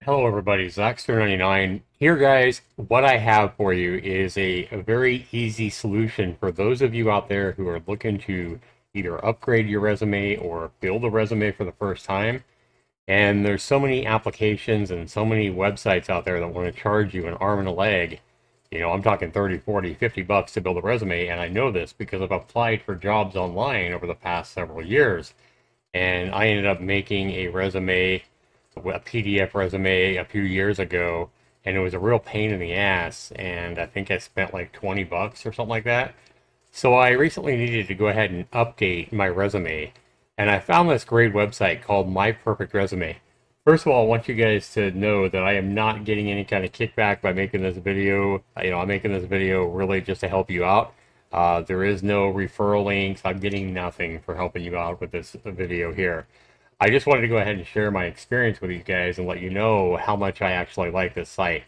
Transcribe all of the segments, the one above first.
Hello everybody, Zaxter99 here guys. What I have for you is a very easy solution for those of you out there who are looking to either upgrade your resume or build a resume for the first time. And there's so many applications and so many websites out there that want to charge you an arm and a leg. I'm talking 30, 40, 50 bucks to build a resume, and I know this because I've applied for jobs online over the past several years. And I ended up making a PDF resume a few years ago, and it was a real pain in the ass. And I think I spent like 20 bucks or something like that. So I recently needed to go ahead and update my resume, and I found this great website called My Perfect Resume. First of all, I want you guys to know that I am not getting any kind of kickback by making this video. I'm making this video really just to help you out. There is no referral links. I'm getting nothing for helping you out with this video here. I just wanted to go ahead and share my experience with you guys and let you know how much I actually like this site.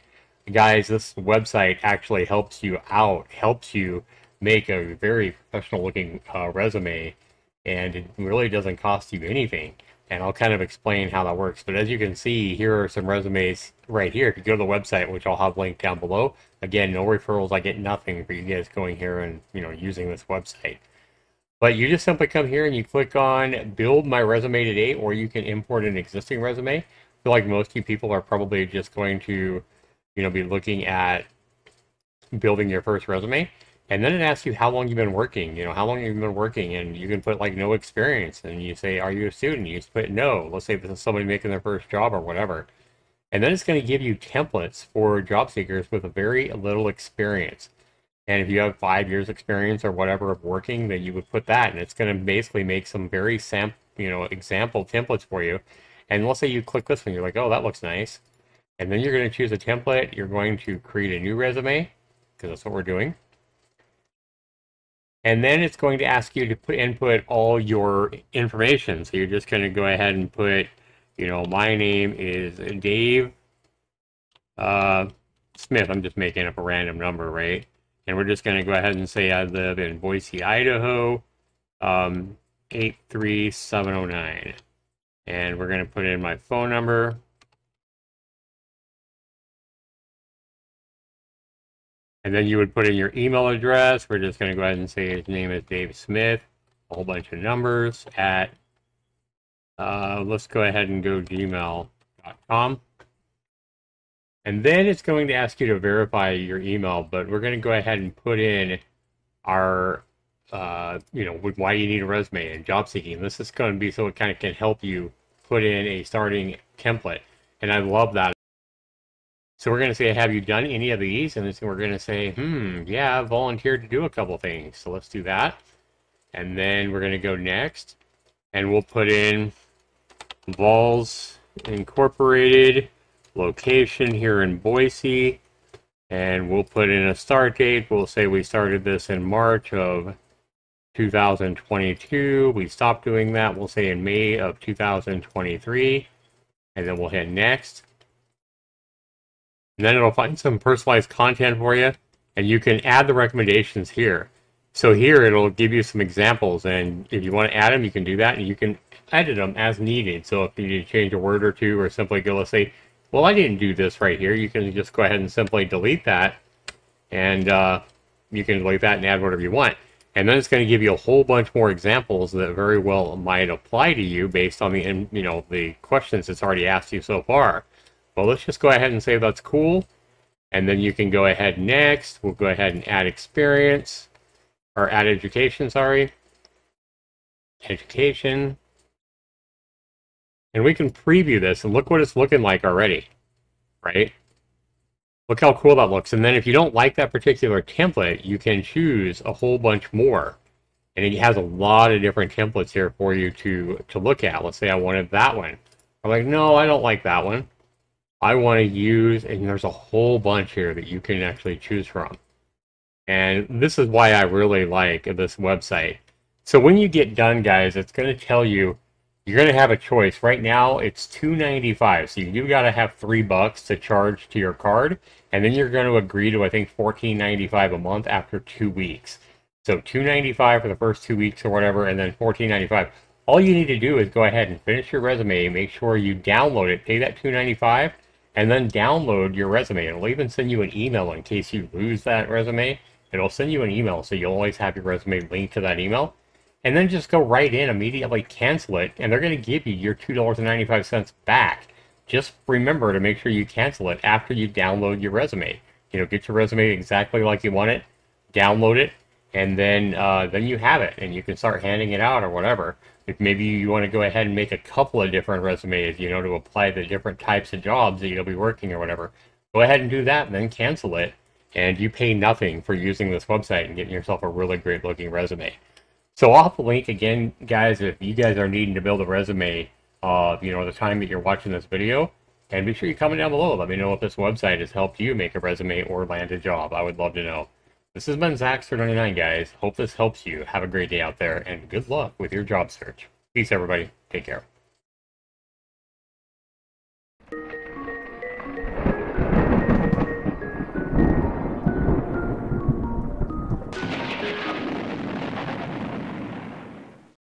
Guys, this website actually helps you out, helps you make a very professional looking resume, and it really doesn't cost you anything. And I'll kind of explain how that works. But as you can see, here are some resumes right here. If you go to the website, which I'll have linked down below, again, no referrals. I get nothing for you guys going here and using this website. But you just simply come here and you click on build my resume today, or you can import an existing resume. I feel like most of you people are probably just going to, be looking at building your first resume. And then it asks you how long you've been working, how long you've been working, and you can put like no experience. And you say, are you a student? You just put no. Let's say this is somebody making their first job or whatever. And then it's going to give you templates for job seekers with a very little experience. And if you have 5 years experience or whatever of working, then you would put that, and it's going to basically make some very example templates for you. And let's say you click this one, you're like, oh, that looks nice. And then you're going to choose a template. You're going to create a new resume, because that's what we're doing. And then it's going to ask you to input all your information. So you're just going to go ahead and put, my name is Dave Smith. I'm just making up a random number, right? And we're just going to go ahead and say I live in Boise, Idaho, 83709. And we're going to put in my phone number. And then you would put in your email address. We're just going to go ahead and say his name is Dave Smith. A whole bunch of numbers at, let's go ahead and go gmail.com. And then it's going to ask you to verify your email, but we're going to go ahead and put in our, why you need a resume and job seeking. This is going to be so it kind of can help you put in a starting template. And I love that. So we're going to say, have you done any of these? And then we're going to say, yeah, I've volunteered to do a couple things. So let's do that. And then we're going to go next. And we'll put in Vols Incorporated, location here in Boise. And we'll put in a start date. We'll say we started this in March of 2022. We stopped doing that. We'll say in May of 2023. And then we'll hit next. And then it'll find some personalized content for you, and you can add the recommendations here. So here it'll give you some examples, and if you want to add them, you can do that, and you can edit them as needed. So if you need to change a word or two, or simply go, let's say, well, I didn't do this right here, you can just go ahead and simply delete that, and you can delete that and add whatever you want. And then it's going to give you a whole bunch more examples that very well might apply to you based on the questions it's already asked you so far. Well, let's just go ahead and say that's cool. And then you can go ahead next. We'll go ahead and add experience, or add education, sorry. Education. And we can preview this and look what it's looking like already, right? Look how cool that looks. And then if you don't like that particular template, you can choose a whole bunch more. And it has a lot of different templates here for you to look at. Let's say I wanted that one. I'm like, no, I don't like that one. I want to use, and there's a whole bunch here that you can actually choose from. And this is why I really like this website. So when you get done, guys, it's going to tell you, you're going to have a choice. Right now, it's $2.95. So you got to have $3 to charge to your card. And then you're going to agree to, I think, $14.95 a month after 2 weeks. So $2.95 for the first 2 weeks or whatever, and then $14.95. All you need to do is go ahead and finish your resume, make sure you download it, pay that $2.95, and then download your resume. It'll even send you an email in case you lose that resume. It'll send you an email, so you'll always have your resume linked to that email. And then just go right in, immediately cancel it, and they're going to give you your $2.95 back. Just remember to make sure you cancel it after you download your resume. You know, get your resume exactly like you want it, download it, and then you have it, and you can start handing it out or whatever. If maybe you want to go ahead and make a couple of different resumes, you know, to apply the different types of jobs that you'll be working or whatever, go ahead and do that, and then cancel it, and you pay nothing for using this website and getting yourself a really great looking resume. So I'll have the link again, guys, if you guys are needing to build a resume, you know, the time that you're watching this video. And be sure you comment down below. Let me know if this website has helped you make a resume or land a job. I would love to know. This has been Zaxter99, guys. Hope this helps you. Have a great day out there, and good luck with your job search. Peace, everybody. Take care.